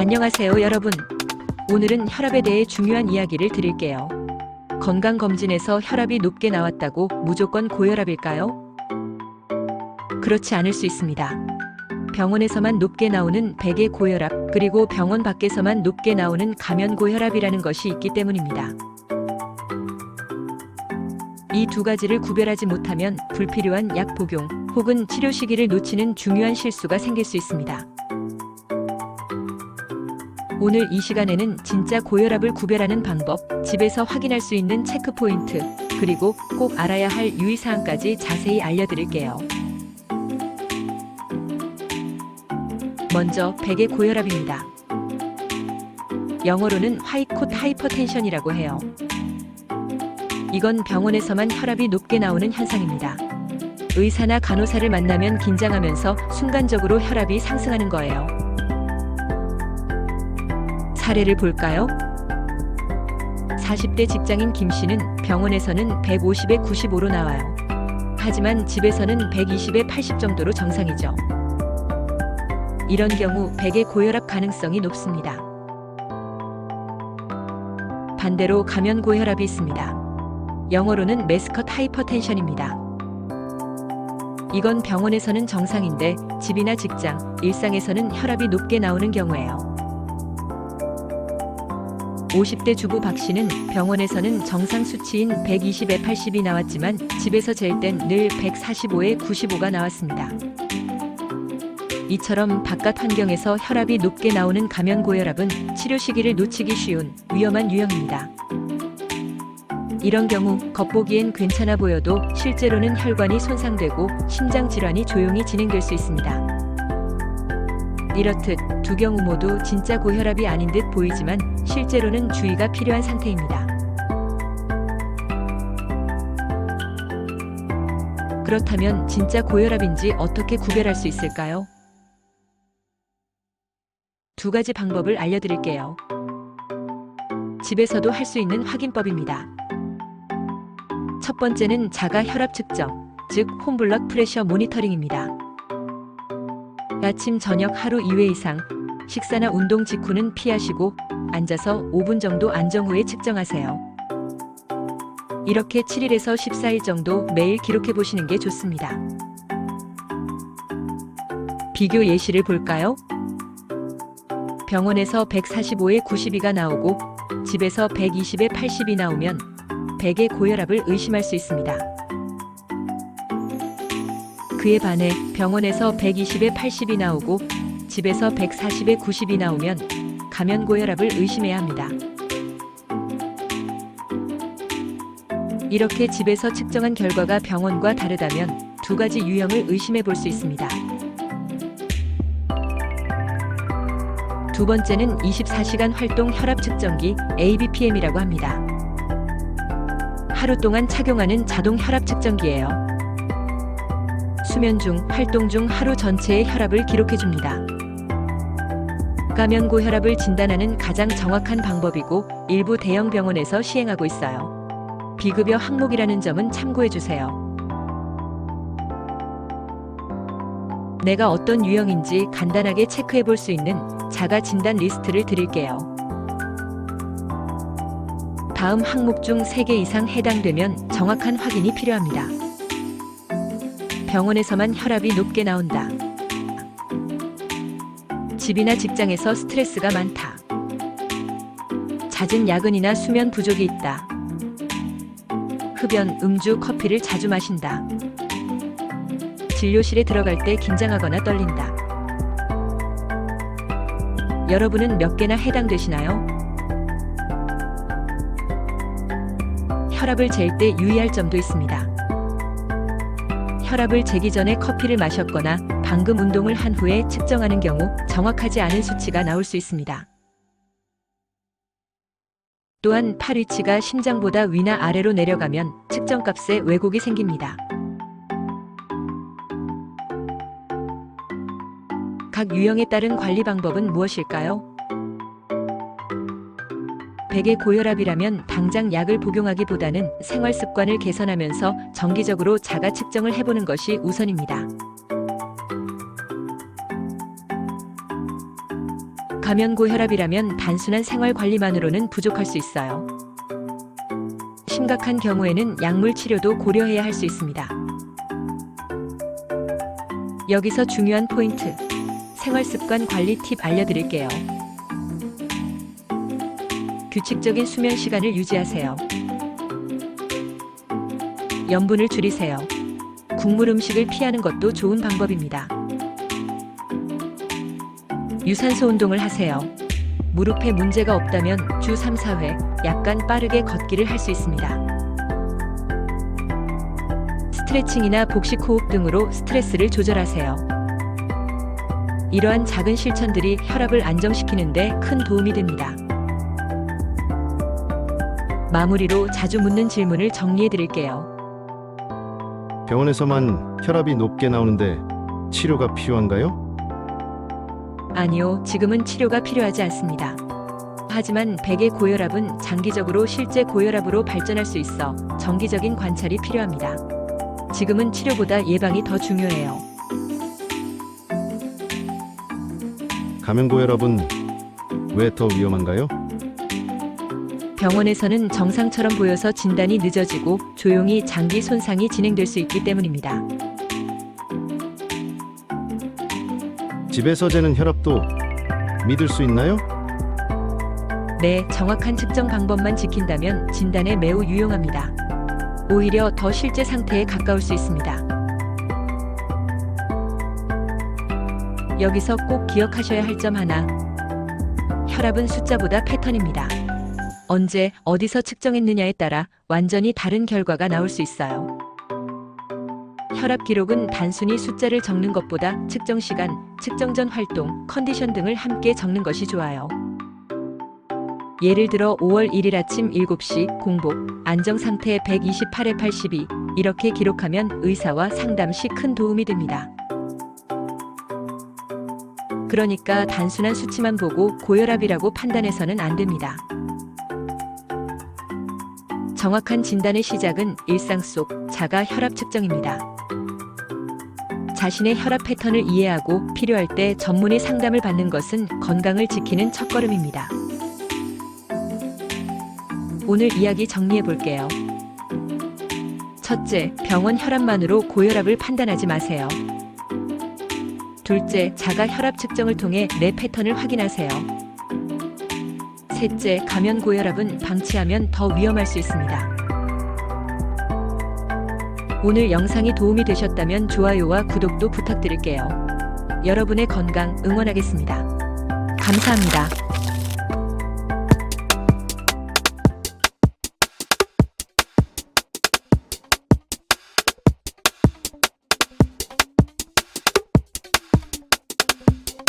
안녕하세요 여러분. 오늘은 혈압에 대해 중요한 이야기를 드릴게요. 건강검진에서 혈압이 높게 나왔다고 무조건 고혈압일까요? 그렇지 않을 수 있습니다. 병원에서만 높게 나오는 백의 고혈압, 그리고 병원 밖에서만 높게 나오는 가면 고혈압이라는 것이 있기 때문입니다. 이 두 가지를 구별하지 못하면 불필요한 약 복용 혹은 치료 시기를 놓치는 중요한 실수가 생길 수 있습니다. 오늘 이 시간에는 진짜 고혈압을 구별하는 방법, 집에서 확인할 수 있는 체크 포인트, 그리고 꼭 알아야 할 유의사항까지 자세히 알려드릴게요. 먼저 백의 고혈압입니다. 영어로는 화이콧 하이퍼텐션이라고 해요. 이건 병원에서만 혈압이 높게 나오는 현상입니다. 의사나 간호사를 만나면 긴장하면서 순간적으로 혈압이 상승하는 거예요. 사례를 볼까요? 40대 직장인 김 씨는 병원에서는 150에 95로 나와요. 하지만 집에서는 120에 80 정도로 정상이죠. 이런 경우 백의 고혈압 가능성이 높습니다. 반대로 가면 고혈압이 있습니다. 영어로는 매스컷 하이퍼텐션입니다. 이건 병원에서는 정상인데 집이나 직장, 일상에서는 혈압이 높게 나오는 경우예요. 50대 주부 박 씨는 병원에서는 정상 수치인 120에 80이 나왔지만 집에서 잴 땐 늘 145에 95가 나왔습니다. 이처럼 바깥 환경에서 혈압이 높게 나오는 가면 고혈압은 치료 시기를 놓치기 쉬운 위험한 유형입니다. 이런 경우 겉보기엔 괜찮아 보여도 실제로는 혈관이 손상되고 심장 질환이 조용히 진행될 수 있습니다. 이렇듯 두 경우 모두 진짜 고혈압이 아닌 듯 보이지만 실제로는 주의가 필요한 상태입니다. 그렇다면 진짜 고혈압인지 어떻게 구별할 수 있을까요? 두 가지 방법을 알려드릴게요. 집에서도 할 수 있는 확인법입니다. 첫 번째는 자가 혈압 측정, 즉 홈블러드 프레셔 모니터링입니다. 아침, 저녁 하루 2회 이상, 식사나 운동 직후는 피하시고 앉아서 5분 정도 안정 후에 측정하세요. 이렇게 7일에서 14일 정도 매일 기록해 보시는 게 좋습니다. 비교 예시를 볼까요? 병원에서 145에 92가 나오고 집에서 120에 80이 나오면 백의 고혈압을 의심할 수 있습니다. 그에 반해 병원에서 120에 80이 나오고 집에서 140에 90이 나오면 가면 고혈압을 의심해야 합니다. 이렇게 집에서 측정한 결과가 병원과 다르다면 두 가지 유형을 의심해 볼 수 있습니다. 두 번째는 24시간 활동 혈압 측정기 ABPM이라고 합니다. 하루 동안 착용하는 자동 혈압 측정기예요. 수면 중, 활동 중 하루 전체의 혈압을 기록해 줍니다. 가면 고혈압을 진단하는 가장 정확한 방법이고 일부 대형 병원에서 시행하고 있어요. 비급여 항목이라는 점은 참고해 주세요. 내가 어떤 유형인지 간단하게 체크해 볼 수 있는 자가 진단 리스트를 드릴게요. 다음 항목 중 3개 이상 해당되면 정확한 확인이 필요합니다. 병원에서만 혈압이 높게 나온다. 집이나 직장에서 스트레스가 많다. 잦은 야근이나 수면 부족이 있다. 흡연, 음주, 커피를 자주 마신다. 진료실에 들어갈 때 긴장하거나 떨린다. 여러분은 몇 개나 해당되시나요? 혈압을 잴 때 유의할 점도 있습니다. 혈압을 재기 전에 커피를 마셨거나 방금 운동을 한 후에 측정하는 경우 정확하지 않은 수치가 나올 수 있습니다. 또한 팔 위치가 심장보다 위나 아래로 내려가면 측정값에 왜곡이 생깁니다. 각 유형에 따른 관리 방법은 무엇일까요? 백의 고혈압이라면 당장 약을 복용하기보다는 생활 습관을 개선하면서 정기적으로 자가 측정을 해보는 것이 우선입니다. 가면 고혈압이라면 단순한 생활 관리만으로는 부족할 수 있어요. 심각한 경우에는 약물 치료도 고려해야 할 수 있습니다. 여기서 중요한 포인트, 생활습관 관리 팁 알려드릴게요. 규칙적인 수면 시간을 유지하세요. 염분을 줄이세요. 국물 음식을 피하는 것도 좋은 방법입니다. 유산소 운동을 하세요. 무릎에 문제가 없다면 주 3, 4회 약간 빠르게 걷기를 할 수 있습니다. 스트레칭이나 복식 호흡 등으로 스트레스를 조절하세요. 이러한 작은 실천들이 혈압을 안정시키는 데 큰 도움이 됩니다. 마무리로 자주 묻는 질문을 정리해 드릴게요. 병원에서만 혈압이 높게 나오는데 치료가 필요한가요? 아니요, 지금은 치료가 필요하지 않습니다. 하지만 백의 고혈압은 장기적으로 실제 고혈압으로 발전할 수 있어 정기적인 관찰이 필요합니다. 지금은 치료보다 예방이 더 중요해요. 가면고혈압은 왜 더 위험한가요? 병원에서는 정상처럼 보여서 진단이 늦어지고 조용히 장기 손상이 진행될 수 있기 때문입니다. 집에서 재는 혈압도 믿을 수 있나요? 네, 정확한 측정 방법만 지킨다면 진단에 매우 유용합니다. 오히려 더 실제 상태에 가까울 수 있습니다. 여기서 꼭 기억하셔야 할 점 하나. 혈압은 숫자보다 패턴입니다. 언제, 어디서 측정했느냐에 따라 완전히 다른 결과가 나올 수 있어요. 혈압 기록은 단순히 숫자를 적는 것보다 측정 시간, 측정 전 활동, 컨디션 등을 함께 적는 것이 좋아요. 예를 들어 5월 1일 아침 7시 공복, 안정 상태 128에 82 이렇게 기록하면 의사와 상담 시 큰 도움이 됩니다. 그러니까 단순한 수치만 보고 고혈압이라고 판단해서는 안 됩니다. 정확한 진단의 시작은 일상 속 자가 혈압 측정입니다. 자신의 혈압 패턴을 이해하고 필요할 때 전문의 상담을 받는 것은 건강을 지키는 첫걸음입니다. 오늘 이야기 정리해 볼게요. 첫째, 병원 혈압만으로 고혈압을 판단하지 마세요. 둘째, 자가 혈압 측정을 통해 내 패턴을 확인하세요. 셋째, 가면 고혈압은 방치하면 더 위험할 수 있습니다. 오늘 영상이 도움이 되셨다면 좋아요와 구독도 부탁드릴게요. 여러분의 건강 응원하겠습니다. 감사합니다.